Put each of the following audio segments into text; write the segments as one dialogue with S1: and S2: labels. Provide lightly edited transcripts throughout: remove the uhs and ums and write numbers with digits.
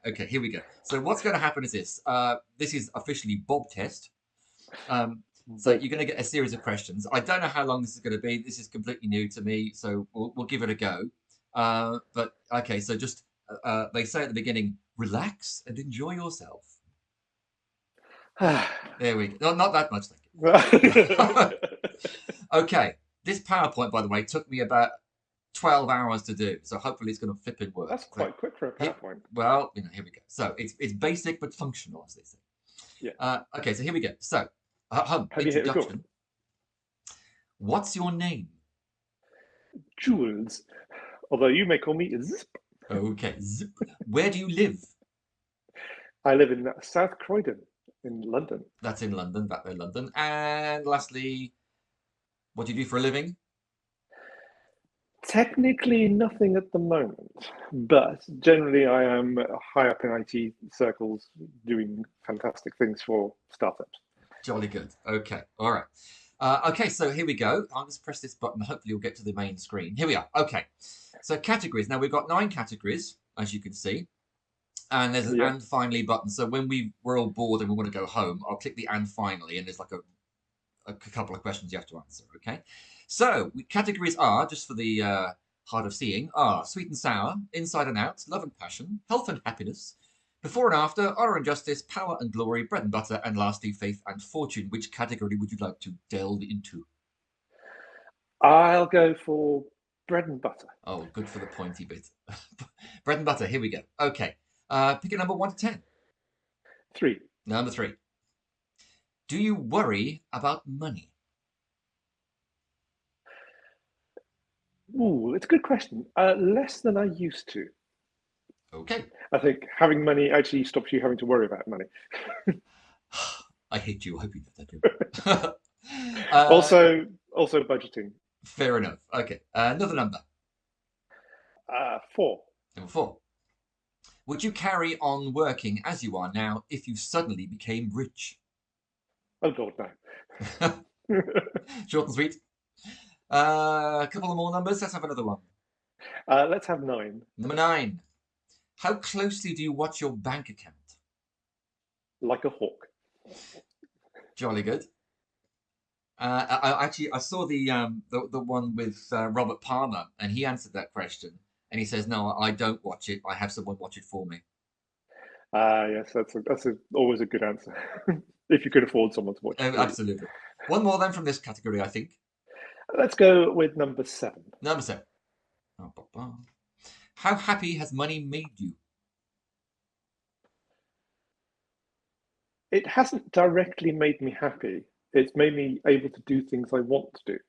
S1: Okay, here we go. So what's going to happen is this. This is officially Bob test. So you're going to get a series of questions. I don't know how long this is going to be. This is completely new to me, so we'll give it a go. But okay, so just they say at the beginning, relax and enjoy yourself. There we go. Not that much, thank you. Okay, this PowerPoint, by the way, took me about 12 hours to do, so hopefully it's going to flip and work.
S2: That's quite quick for a PowerPoint.
S1: Well, here we go. So it's basic but functional, as they say.
S2: Yeah.
S1: Okay, so here we go. So,
S2: introduction.
S1: What's your name?
S2: Jules. Although you may call me Zip.
S1: Okay, Zip. Where do you live?
S2: I live in South Croydon in London.
S1: That's in London, back there, London. And lastly, what do you do for a living?
S2: Technically nothing at the moment, but generally I am high up in IT circles doing fantastic things for startups.
S1: Jolly good. Okay, all right. Okay, so here we go. I'll just press this button. Hopefully you'll get to the main screen. Here we are. Okay, so categories. Now we've got 9 categories, as you can see. And there's an and finally button. So when we're all bored and we want to go home, I'll click the and finally, and there's like a couple of questions you have to answer, okay? So categories are, just for the hard of seeing, are sweet and sour, inside and out, love and passion, health and happiness, before and after, honor and justice, power and glory, bread and butter, and lastly, faith and fortune. Which category would you like to delve into?
S2: I'll go for bread and butter.
S1: Oh, good for the pointy bit. Bread and butter, here we go. Okay. Pick a number 1 to 10.
S2: 3.
S1: Number 3. Do you worry about money?
S2: Ooh, it's a good question. Less than I used to.
S1: Okay.
S2: I think having money actually stops you having to worry about money.
S1: I hate you. I hope you did
S2: that. Also budgeting.
S1: Fair enough. Okay. Another number.
S2: 4.
S1: Number 4. Would you carry on working as you are now if you suddenly became rich?
S2: Oh, God, no.
S1: Short and sweet. A couple of more numbers. Let's have another one.
S2: Let's have 9.
S1: Number 9. How closely do you watch your bank account?
S2: Like a hawk.
S1: Jolly good. I saw the one with Robert Palmer, and he answered that question. And he says, "No, I don't watch it. I have someone watch it for me."
S2: Yes, that's always a good answer. If you could afford someone to watch it.
S1: Absolutely. One more then from this category, I think.
S2: Let's go with number 7.
S1: Number 7. How happy has money made you?
S2: It hasn't directly made me happy. It's made me able to do things I want to do.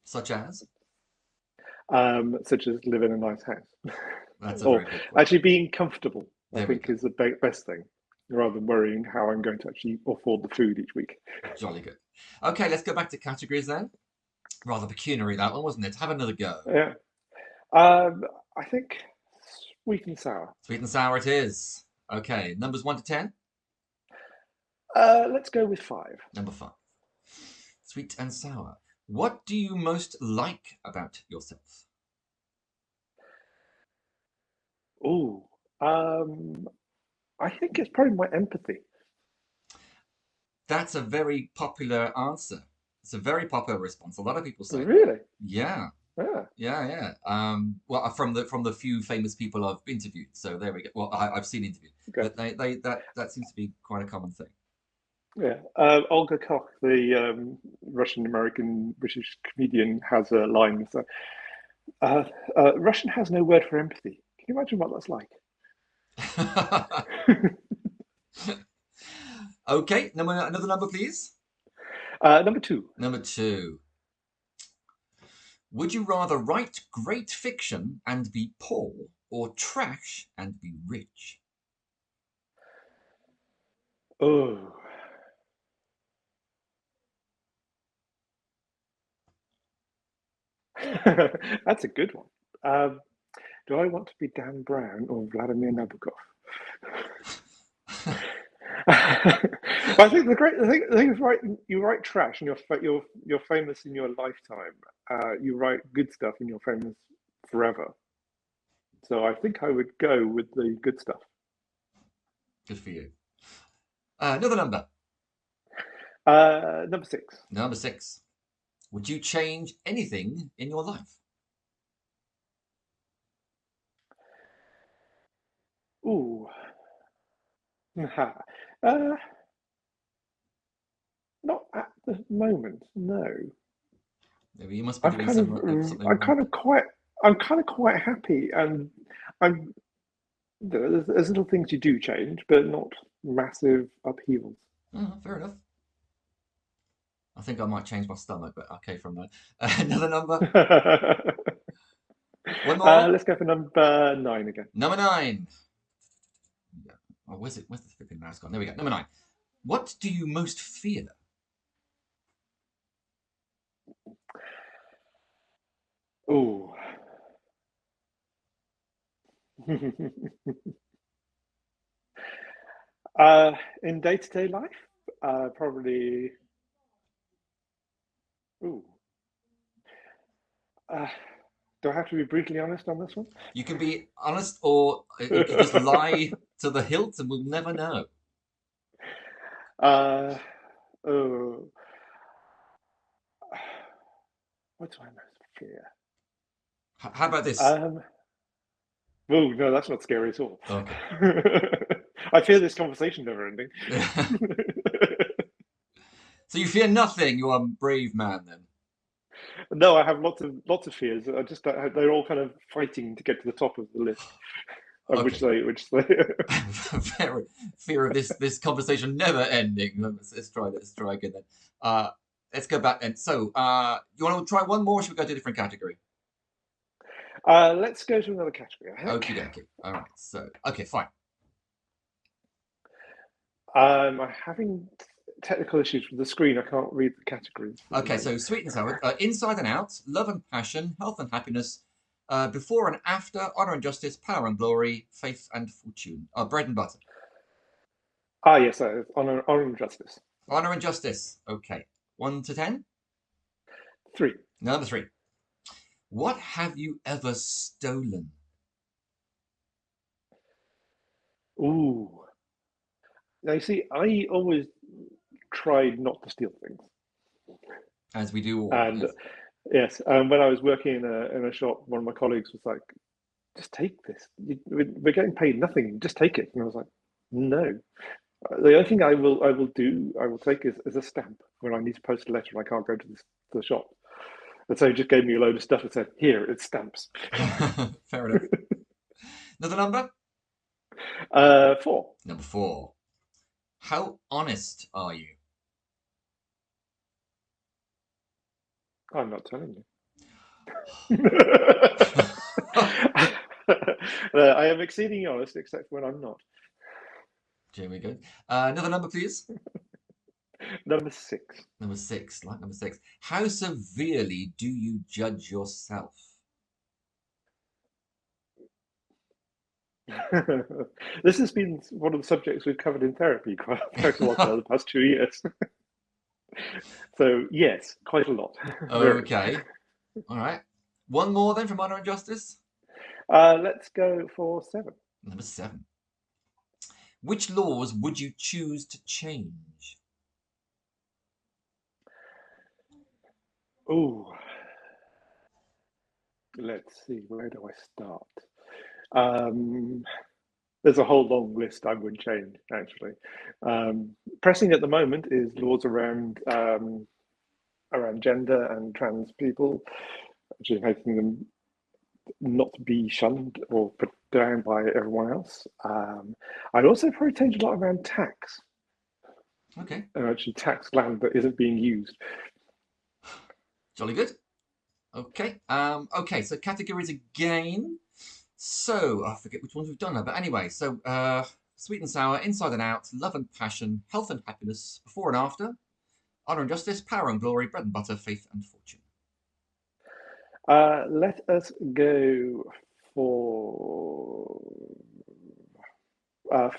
S1: Such as?
S2: Such as live in a nice house.
S1: That's a very good point.
S2: Actually being comfortable, I think, is the best thing, rather than worrying how I'm going to actually afford the food each week.
S1: Jolly good. Okay, let's go back to categories then. Rather pecuniary, that one, wasn't it? Have another go.
S2: Yeah. I think sweet and sour.
S1: Sweet and sour it is. Okay, numbers 1 to 10?
S2: Let's go with 5.
S1: Number 5. Sweet and sour. What do you most like about yourself?
S2: Oh, I think it's probably my empathy.
S1: That's a very popular answer. It's a very popular response. A lot of people say.
S2: Really?
S1: Yeah. Yeah. Well, from the few famous people I've interviewed. So there we go. Well, I've seen interviews, but that seems to be quite a common thing.
S2: Yeah, Olga Koch, the Russian-American British comedian, has a line. So, Russian has no word for empathy. Can you imagine what that's like?
S1: Okay, another number, please.
S2: Number 2.
S1: Number 2. Would you rather write great fiction and be poor, or trash and be rich?
S2: Oh. That's a good one. Do I want to be Dan Brown or Vladimir Nabokov? I think the thing is, right. You write trash, and you're famous in your lifetime. You write good stuff, and you're famous forever. So I think I would go with the good stuff.
S1: Good for you. Another number.
S2: Number six.
S1: Number 6. Would you change anything in your life?
S2: Ooh. uh, Not at the moment, no.
S1: Maybe you must be
S2: I've
S1: doing
S2: kind of,
S1: something wrong.
S2: I'm kind of quite happy, and I'm there's little things you do change, but not massive upheavals.
S1: Oh, fair enough. I think I might change my stomach, but okay from there. Another number. One more.
S2: Let's go for number nine again.
S1: Number 9. Oh, where's it? Where's the flipping mouse gone? There we go. Number 9. What do you most fear?
S2: Oh. In day-to-day life, probably. Ooh. Uh, do I have to be brutally honest on this one?
S1: You can be honest, or you can just lie to the hilt, and we'll never know.
S2: uh, oh, what do I most fear?
S1: How about this?
S2: Um, oh no, that's not scary at all.
S1: Okay.
S2: I fear this conversation never ending.
S1: So you fear nothing. You are a brave man, then.
S2: No, I have lots of fears. I just they're all kind of fighting to get to the top of the list, of
S1: Okay.
S2: which they.
S1: Fear of this conversation never ending. Let's try again then. Let's go back then. So, you want to try one more? Or should we go to a different category?
S2: Let's go to another category, I think.
S1: Okie dokie. All right. So, okay, fine.
S2: I'm having technical issues with the screen. I can't read the categories at the
S1: Okay,
S2: moment.
S1: so sweet and sour, inside and out, love and passion, health and happiness, before and after, honor and justice, power and glory, faith and fortune. Bread and butter.
S2: Ah, yes, honor and justice.
S1: Honor and justice. Okay. 1 to 10.
S2: Three.
S1: Number 3. What have you ever stolen?
S2: Ooh. Now you see, I always tried not to steal things,
S1: As we do all,
S2: and
S1: yes.
S2: yes, when I was working in a shop, one of my colleagues was like, "Just take this. We're getting paid nothing. Just take it." And I was like, "No. The only thing I will take is a stamp when I need to post a letter and I can't go to the shop." And so he just gave me a load of stuff and said, "Here, it's stamps."
S1: Fair enough. Another number?
S2: Four.
S1: Number 4. How honest are you?
S2: I'm not telling you. I am exceedingly honest, except when I'm not.
S1: Here we go. Another number, please.
S2: Number six.
S1: Number 6. Like number 6. How severely do you judge yourself?
S2: This has been one of the subjects we've covered in therapy quite a lot over the past 2 years. So yes, quite a lot. Very.
S1: Okay. All right. One more then from Honor and Justice.
S2: Let's go for seven.
S1: Number 7. Which laws would you choose to change?
S2: Oh, let's see. Where do I start? Um, there's a whole long list I would change, actually. Pressing at the moment is laws around gender and trans people, actually making them not be shunned or put down by everyone else. I'd also probably change a lot around tax,
S1: Okay.
S2: and actually tax land that isn't being used.
S1: Jolly good. Okay. Okay. So categories again. So I forget which ones we've done now, but anyway. So sweet and sour, inside and out, love and passion, health and happiness, before and after, honor and justice, power and glory, bread and butter, faith and fortune.
S2: Let us go for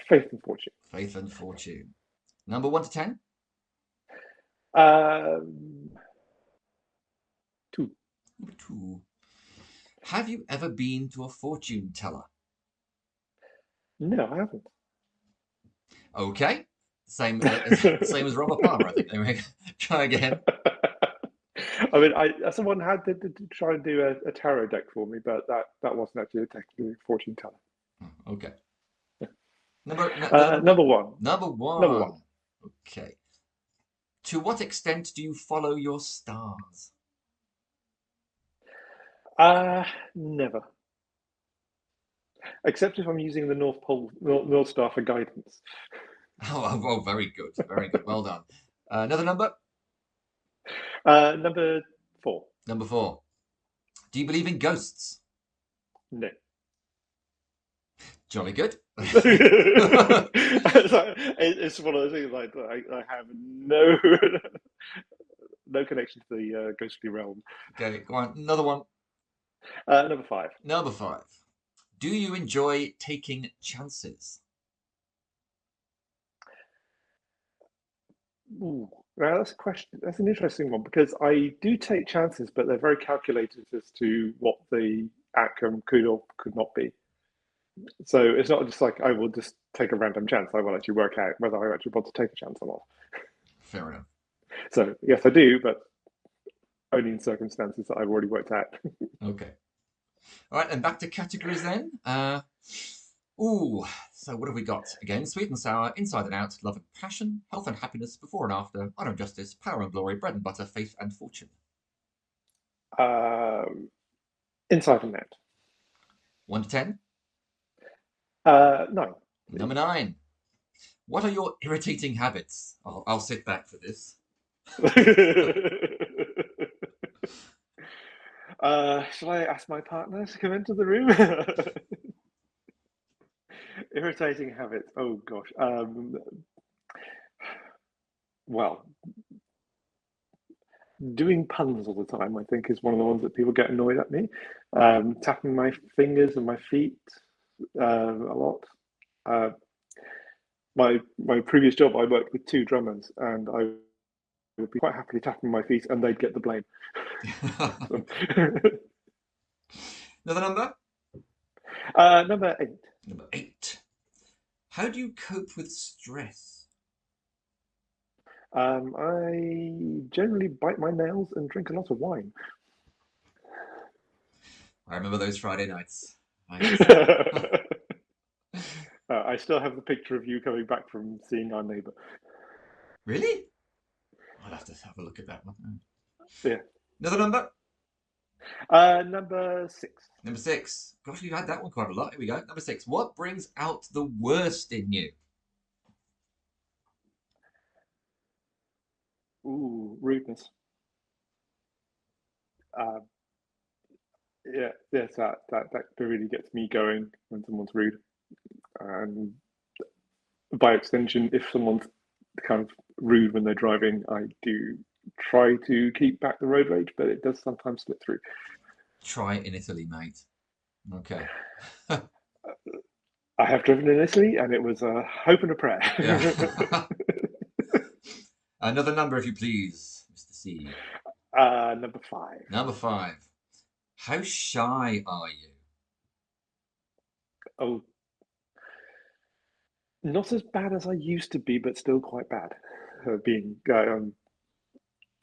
S2: faith and fortune.
S1: Faith and fortune. Number 1 to 10.
S2: Um, two.
S1: Number 2. Have you ever been to a fortune teller?
S2: No, I haven't.
S1: Okay. Same, same as Robert Palmer, I think. There we go. Try again.
S2: I mean, someone had to try and do a tarot deck for me, but that wasn't actually a technically fortune teller.
S1: Okay. Another number.
S2: Number one.
S1: Number
S2: Number one.
S1: one. Okay. To what extent do you follow your stars?
S2: Never. Except if I'm using the North Pole, North Star for guidance.
S1: Oh, very good. Very good. Well done. Another number?
S2: Number four.
S1: Number four. Do you believe in ghosts?
S2: No.
S1: Jolly good.
S2: It's one of those things like I have no no connection to the ghostly realm.
S1: Okay, go on. Another one.
S2: Number five.
S1: Number five. Do you enjoy taking chances?
S2: Ooh, well, that's a question. That's an interesting one because I do take chances, but they're very calculated as to what the outcome could or could not be. So it's not just like I will just take a random chance. I will actually work out whether I actually want to take a chance or not.
S1: Fair enough.
S2: So yes, I do, but only in circumstances that I've already worked out.
S1: Okay. All right, and back to categories then. So what have we got? Again, sweet and sour, inside and out, love and passion, health and happiness, before and after, honor and justice, power and glory, bread and butter, faith and fortune.
S2: Um, Inside and out.
S1: 1 to 10.
S2: No.
S1: Number 9. What are your irritating habits? I'll sit back for this.
S2: Shall I ask my partner to come into the room? Irritating habits. Oh gosh. Well, doing puns all the time, I think, is one of the ones that people get annoyed at me. Tapping my fingers and my feet a lot. Uh, my previous job, I worked with two drummers, and I would be quite happily tapping my feet, and they'd get the blame. So,
S1: Another number?
S2: number 8.
S1: Number 8. How do you cope with stress?
S2: I generally bite my nails and drink a lot of wine.
S1: I remember those Friday nights.
S2: I still have the picture of you coming back from seeing our neighbour.
S1: Really? I'll have to have a look at that one.
S2: Yeah.
S1: Another number?
S2: Number 6.
S1: Number 6. Gosh, you've had that one quite a lot. Here we go. Number 6. What brings out the worst in you?
S2: Ooh, rudeness. Uh, yeah, yes, that really gets me going when someone's rude. And by extension, if someone's kind of rude when they're driving, I do try to keep back the road rage, but it does sometimes slip through.
S1: Try it in Italy, mate. Okay.
S2: I have driven in Italy, and it was a hope and a prayer.
S1: Yeah. Another number, if you please, Mr. C.
S2: Number 5.
S1: Number 5. How shy are you?
S2: Oh, not as bad as I used to be, but still quite bad. Being,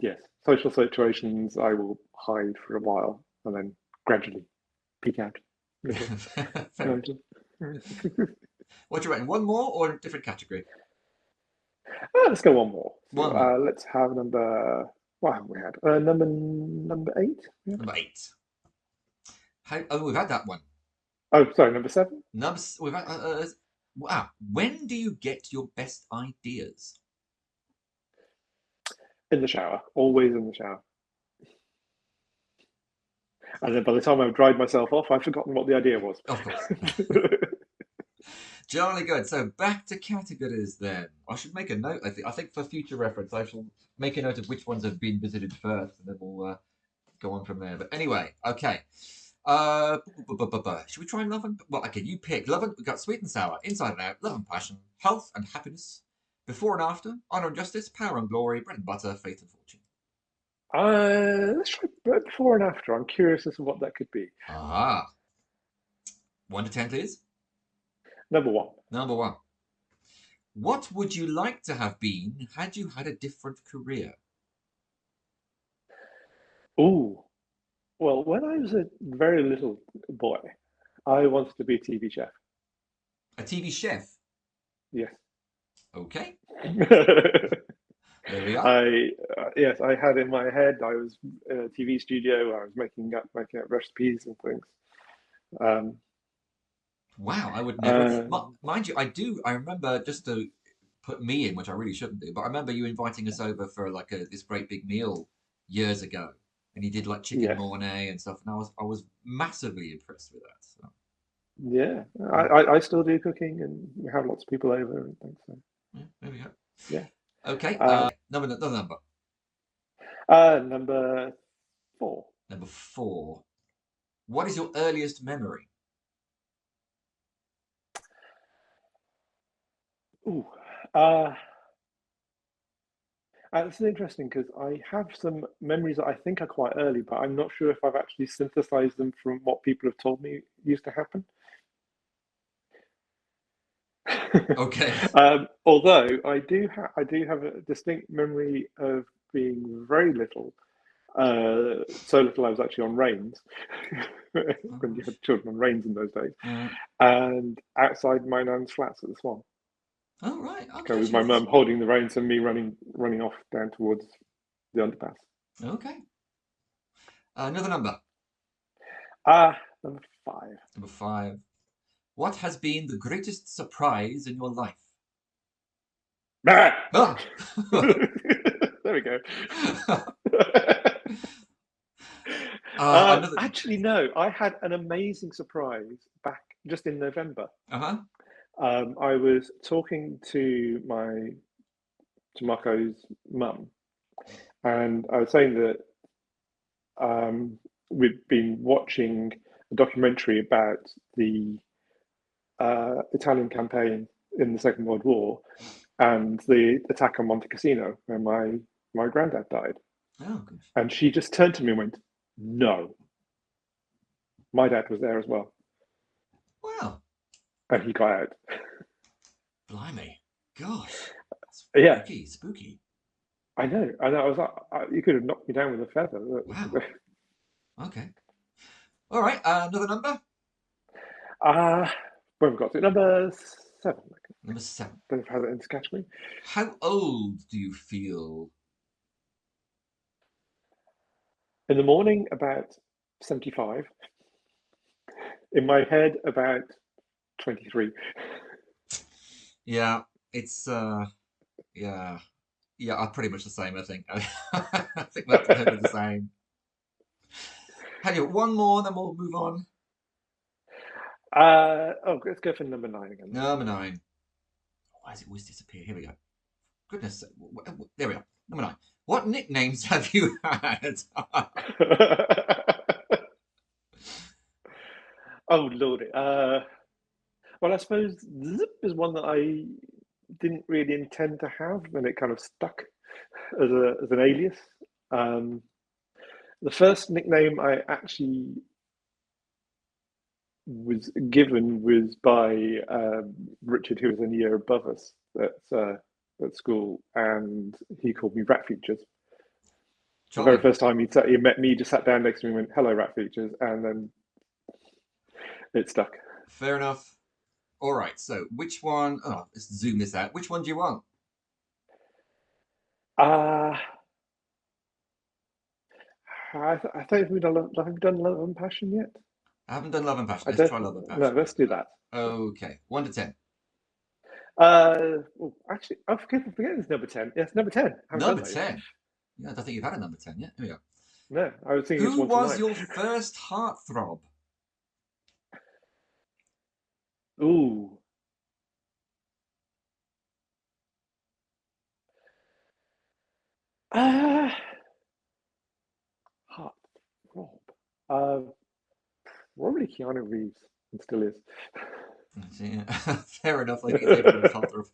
S2: yes, social situations, I will hide for a while and then gradually peek out.
S1: Fair. What do you reckon? One more or a different category?
S2: Let's go one more.
S1: One more.
S2: Let's have number. What haven't we had? Number 8. Yeah.
S1: Number 8. We've had that one.
S2: Oh, sorry, number 7.
S1: We've had. Wow. When do you get your best ideas?
S2: In the shower, always in the shower. And then by the time I've dried myself off, I've forgotten what the idea was.
S1: Of course. Jolly good. So back to categories then. I should make a note. I think for future reference, I shall make a note of which ones have been visited first, and then we'll go on from there. But anyway, okay. Should we try love and well? Okay, you pick love and we've got sweet and sour, inside and out, love and passion, health and happiness, before and after, honor and justice, power and glory, bread and butter, faith and fortune.
S2: Let's try before and after. I'm curious as to what that could be.
S1: Aha. 1 to 10, please.
S2: Number one.
S1: Number one. What would you like to have been had you had a different career?
S2: Ooh. Well, when I was a very little boy, I wanted to be a TV chef.
S1: A TV chef.
S2: Yes.
S1: Okay,
S2: I
S1: there we are.
S2: yes, I had in my head I was in a TV studio where I was making up recipes and things. Um,
S1: Wow, I would never.
S2: uh,
S1: Mind you, I do. I remember just to put me in, which I really shouldn't do, but I remember you inviting us over for like this great big meal years ago, and you did like chicken
S2: yes,
S1: mornay and stuff, and I was massively impressed with that. So,
S2: yeah,
S1: yeah,
S2: I still do cooking and we have lots of people over and things. So
S1: yeah, there we go.
S2: yeah.
S1: Okay, another number.
S2: Number four.
S1: Number four. What is your earliest memory?
S2: Ooh, uh, it's interesting because I have some memories that I think are quite early, but I'm not sure if I've actually synthesized them from what people have told me used to happen.
S1: Okay.
S2: Although I do have a distinct memory of being very little, so little I was actually on reins
S1: Oh
S2: when you
S1: gosh.
S2: had children on reins in those days,
S1: Uh,
S2: and outside my nan's flats at the Swan,
S1: oh right.
S2: kind
S1: Okay.
S2: of with
S1: So
S2: my
S1: this.
S2: mum holding the reins and me running off down towards the underpass.
S1: Okay. Another number.
S2: Number five.
S1: Number five. What has been the greatest surprise in your life?
S2: Bah!
S1: Ah!
S2: There we go.
S1: Another.
S2: Actually, no. I had an amazing surprise back just in November.
S1: Uh-huh.
S2: I was talking to Marco's mum, and I was saying that we'd been watching a documentary about the Italian campaign in the Second World War and the attack on Monte Cassino, where my granddad died.
S1: Oh gosh.
S2: And she just turned to me and went, "No, my dad was there as well,"
S1: Well,
S2: and he got out.
S1: blimey. Gosh.
S2: Yeah,
S1: Spooky, spooky.
S2: I know. I know. I was like, you could have knocked me down with a feather.
S1: Wow. Okay. All right. Another number.
S2: Uh, where have we got to? Number seven. I
S1: Number seven.
S2: don't know if I have it in this category.
S1: How old do you feel?
S2: In the morning, about 75. In my head, about 23.
S1: Yeah, it's yeah. Yeah, I'm pretty much the same, I think. I think that's going to be the same. Hey, one more, then we'll move on.
S2: Let's go for number nine again.
S1: Number nine. Why does it always disappear? Here we go. Goodness, there we are. Number nine. What nicknames have you had?
S2: Oh, Lord. Well, I suppose Zip is one that I didn't really intend to have, and it kind of stuck as an alias. Um, the first nickname I actually was given was by Richard, who was in a year above us at school, and he called me Rat Features. The very
S1: Charming.
S2: first time he met me, he just sat down next to me and went, "Hello, Rat Features," and then it stuck.
S1: Fair enough. All right, so which one? Oh, let's zoom this out. Which one do you want?
S2: Uh, I think have we done Love and Passion yet?
S1: I haven't done Love and Passion.
S2: I
S1: Let's
S2: don't.
S1: try Love and
S2: No,
S1: Passion.
S2: let's do that.
S1: Okay, 1 to 10.
S2: Actually, I forget it's number 10. Yes, number 10. I haven't done
S1: Number
S2: that yet.
S1: 10. Yeah, I don't think you've had a number 10 yet. Here we go.
S2: No, I was thinking it's
S1: Who
S2: 1 to
S1: was
S2: 9.
S1: your first heartthrob?
S2: Ooh. Uh, Heart Rob. Uh, Probably Keanu Reeves, and still is.
S1: Yeah, fair enough. I think it's everyone's heartthrob.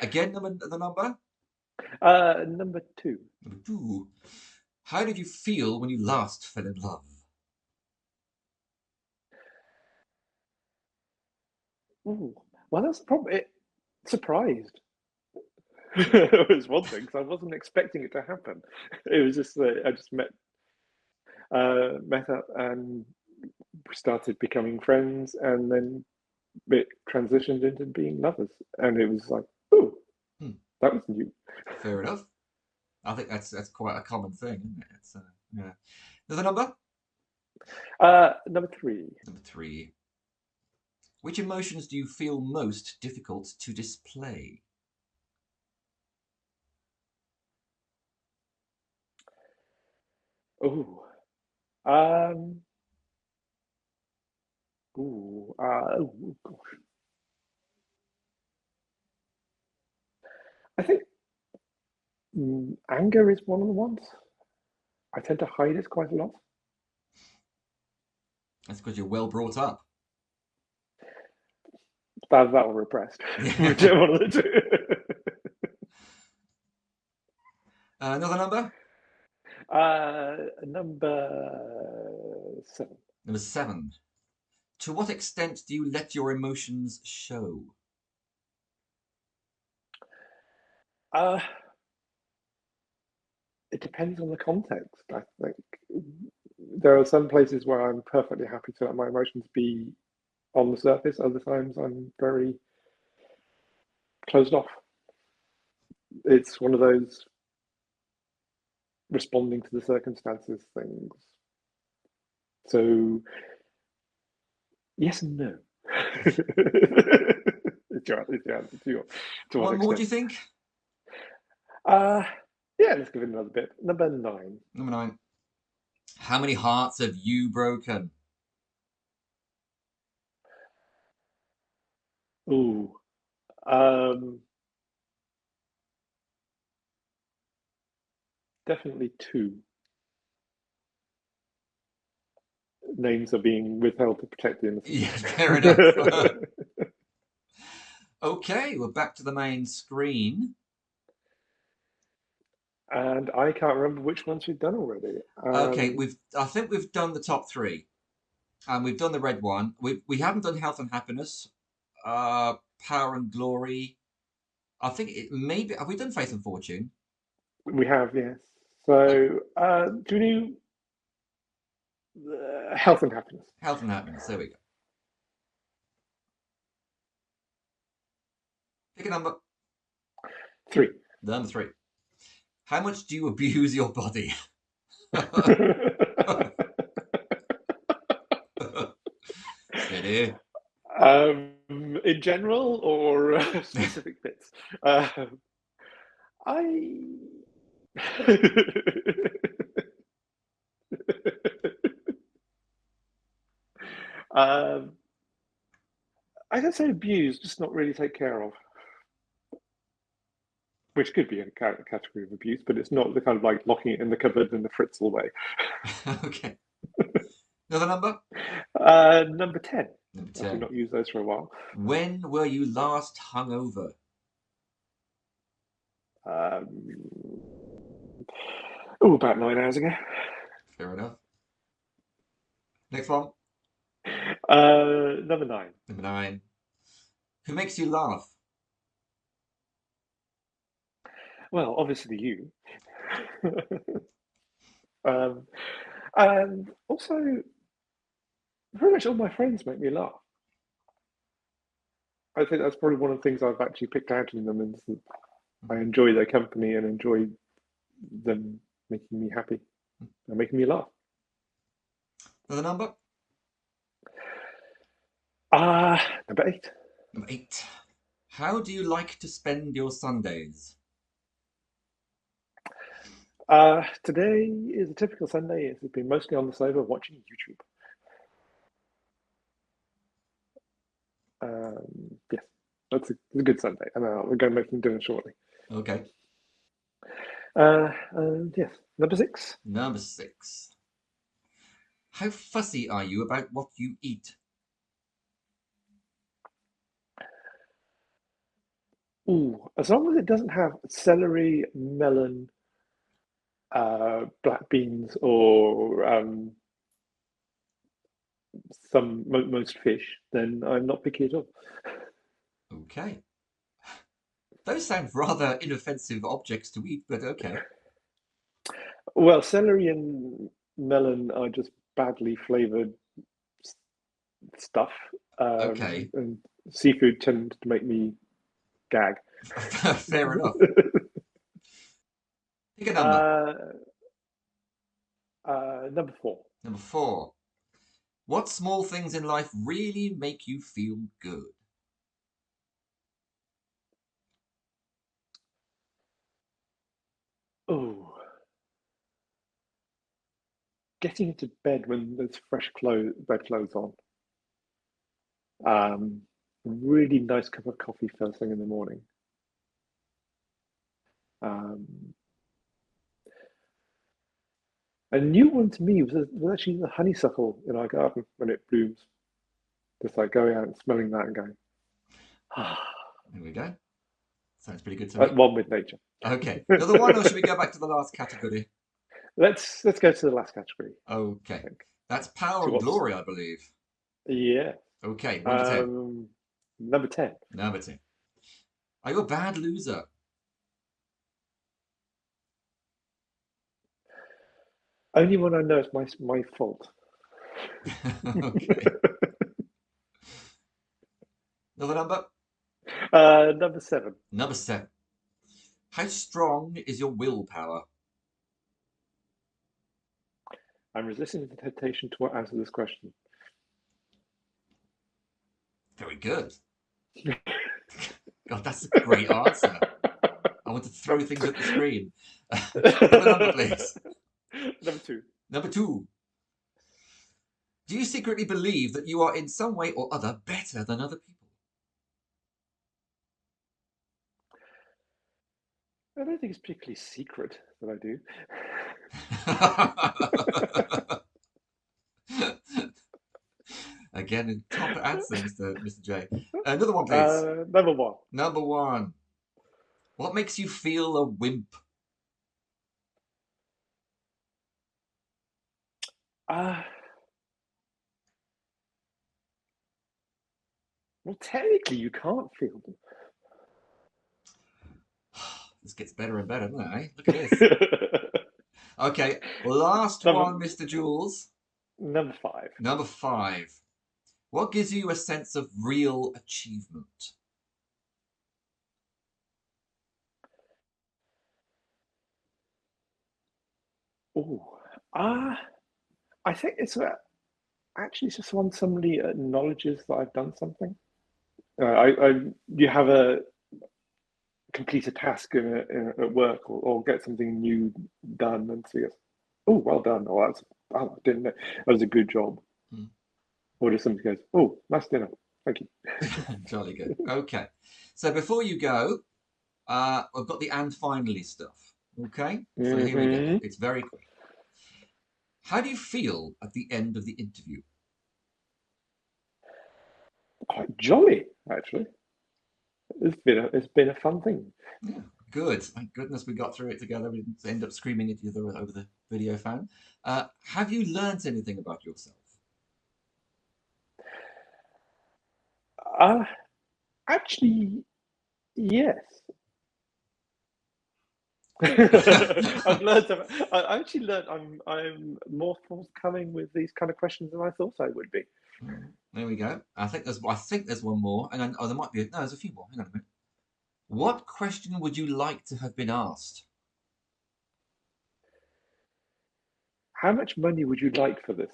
S1: Again, the number?
S2: Number two.
S1: Number two. How did you feel when you last fell in love?
S2: Ooh, well, that's the problem. It surprised. It was one thing because I wasn't expecting it to happen. It was just I just met up and started becoming friends, and then it transitioned into being lovers, and it was like, oh,
S1: Hmm,
S2: that was new.
S1: fair enough. I think that's quite a common thing, isn't it? It's, yeah. Another number?
S2: Number three.
S1: Number three. Which emotions do you feel most difficult to display?
S2: Oh, um, gosh. I think anger is one of the ones. I tend to hide it quite a lot.
S1: That's because you're well brought up.
S2: That or repressed.
S1: Yeah.
S2: Whichever one of the two.
S1: Another number?
S2: Number seven.
S1: Number seven. To what extent do you let your emotions show?
S2: Uh, it depends on the context. I think there are some places where I'm perfectly happy to let my emotions be on the surface. Other times I'm very closed off. It's one of those responding to the circumstances things. So yes and no. It's your answer to what
S1: One more, do
S2: extent.
S1: you think?
S2: Uh yeah, let's give it another bit. Number nine.
S1: Number nine. How many hearts have you broken?
S2: Ooh. Um Definitely two. Names are being withheld to protect the innocent.
S1: Yeah, fair enough. Okay, we're back to the main screen.
S2: And I can't remember which ones we've done already.
S1: Okay, I think we've done the top three. And we've done the red one. We haven't done health and happiness, power and glory. I think it maybe have we done faith and fortune?
S2: We have, yes.
S1: Uh,
S2: So, do we do health and happiness?
S1: health and happiness. There we go. Pick a number.
S2: Three.
S1: Number three. How much do you abuse your body? Steady.
S2: In general or specific bits? I. um, I don't say abuse, just not really take care of, which could be a category of abuse, but it's not the kind of like locking it in the cupboard in the Fritzl way.
S1: Okay. Another number.
S2: Number 10,
S1: Number
S2: as we've
S1: 10.
S2: not used those for a while.
S1: When were you last hungover?
S2: Um, oh, about 9 hours ago.
S1: Fair enough. Next one.
S2: Number 9.
S1: Number 9. Who makes you laugh?
S2: Well, obviously you. um, and also, pretty much all my friends make me laugh. I think that's probably one of the things I've actually picked out in them is that I enjoy their company and enjoy them making me happy and making me laugh.
S1: Another number.
S2: Number 8.
S1: Number 8. How do you like to spend your Sundays?
S2: Today is a typical Sunday. It's been mostly on the sofa watching YouTube. Yes, that's a good Sunday. And we're going making dinner shortly.
S1: Okay.
S2: Yes, number 6.
S1: Number 6. How fussy are you about what you eat?
S2: Ooh, as long as it doesn't have celery, melon, black beans, or most fish, then I'm not picky at all.
S1: Okay. Those sound rather inoffensive objects to eat, but okay.
S2: Well, celery and melon are just badly flavored stuff,
S1: Okay.
S2: and seafood tends to make me gag.
S1: Fair enough. Pick a number.
S2: uh, Number four.
S1: Number 4. What small things in life really make you feel good?
S2: Oh, getting into bed when there's fresh bedclothes on. Really nice cup of coffee first thing in the morning. Um, a new one to me was actually the honeysuckle in our garden when it blooms. Just like going out and smelling that and going, ah,
S1: There we go. Sounds pretty good to
S2: at
S1: me.
S2: one with nature.
S1: Okay. Another one, or should we go back to the last category?
S2: Let's go to the last category, I
S1: Okay.
S2: think.
S1: That's power
S2: See
S1: and
S2: what's
S1: glory, I believe.
S2: yeah.
S1: Okay. Number 10.
S2: Um, Number 10.
S1: Number 10. Are you a bad loser?
S2: Only when I know it's my fault.
S1: Okay. Another number?
S2: Number 7.
S1: Number 7. How strong is your willpower?
S2: I'm resisting the temptation to answer this question.
S1: Very good. God, that's a great answer. I want to throw things at the screen. Another number, please.
S2: Number 2.
S1: Number 2. Do you secretly believe that you are in some way or other better than other people?
S2: I don't think it's particularly secret that I do.
S1: Again, top answer, Mr. J. Another one, please.
S2: Number 1.
S1: Number 1. What makes you feel a wimp?
S2: Uh, well, technically, you can't feel
S1: This gets better and better, doesn't it? Eh? Look at this.
S2: them.
S1: Okay, last
S2: number,
S1: one, Mr. Jules.
S2: Number 5.
S1: Number 5. What gives you a sense of real achievement?
S2: Oh, ah, I think actually it's just when somebody acknowledges that I've done something. You have a complete a task at work, or get something new done, and so you go, oh, well done, or I didn't know that was a good job,
S1: Hmm.
S2: or just somebody goes, oh, nice dinner, thank you.
S1: Jolly good. Okay, so before you go, I've got the and finally stuff. Okay, so here we go.
S2: Hmm.
S1: It's very quick. How do you feel at the end of the interview?
S2: Quite jolly, actually. It's been a fun thing.
S1: Yeah, good. Thank goodness we got through it together. We didn't end up screaming at each other over the video phone. Have you learnt anything about yourself?
S2: Uh Actually, yes. I've learned. I actually learned. I'm more forthcoming with these kind of questions than I thought I would be.
S1: There we go. I think there's one more, and then, oh, there might be. No, there's a few more. Hang on a minute. What question would you like to have been asked?
S2: How much money would you like for this?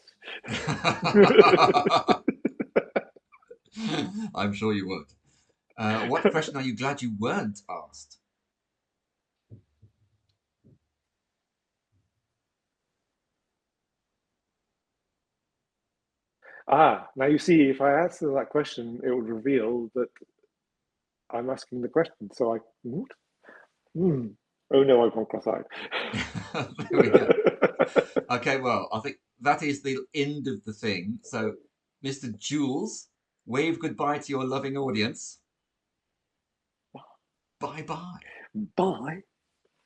S1: I'm sure you would. What question are you glad you weren't asked?
S2: Now you see, if I answer that question, it would reveal that I'm asking the question. So what? Hmm. Oh no, I've gone cross-eyed.
S1: There we go. Okay, well, I think that is the end of the thing. So, Mr. Jules, wave goodbye to your loving audience. Bye bye.
S2: Bye.